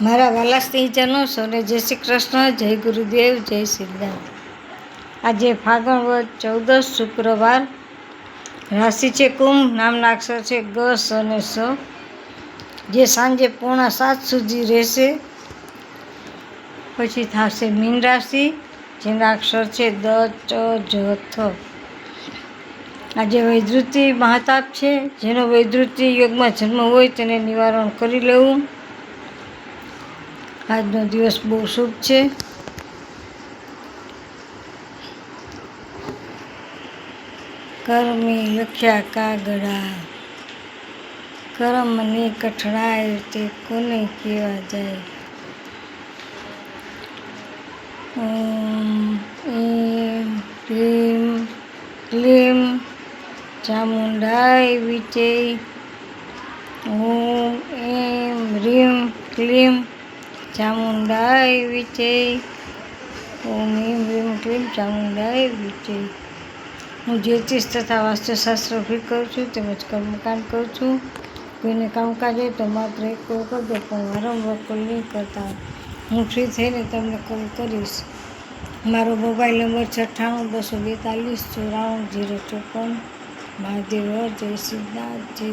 મારા વાલા સ્નેહીજનો સૌને જય શ્રી કૃષ્ણ, જય ગુરુદેવ, જય સિદ્ધાર્થ. આજે ફાગણ વદ 14 શુક્રવાર. રાશિ છે કુંભ. નામના અક્ષર છે ગ, સ અને સ. જે સાંજે 6:45 સુધી રહેશે. પછી થશે મીન રાશિ, જેના અક્ષર છે દ, ચ, જ, થ. આજે વૈધૃતિ મહાતાપ છે. જેનો વૈધૃતિ યોગમાં જન્મ હોય તેને નિવારણ કરી લેવું. આજનો દિવસ બહુ શુભ છે. કર્મી લખ્યા કાગડા, કર્મની કઠણાઈ તે કોને કહેવા જાય. ઓમ એમ હ્રીમ ક્લીમ ચામુંડાય વિચે. ઓમ એમ હ્રીમ ક્લીમ ચામુંડાય વિચે. ઓમ એમ હ્રીમ ક્લીમ ચામુંડાય વિચે. હું જ્યોતિષ તથા વાસ્તુશાસ્ત્ર ફી કરું છું, તેમજ કર્મકાંડ કરું છું. કોઈને કામકાજ હોય તો માત્ર એક કોલ કરજો, પણ વારંવાર કોલ નહીં કરતા. હું ફ્રી થઈને તમને કોલ કરીશ. મારો મોબાઈલ નંબર 98 242 94 054. મહાદેવ જય સિદ્ધાર્થ. જય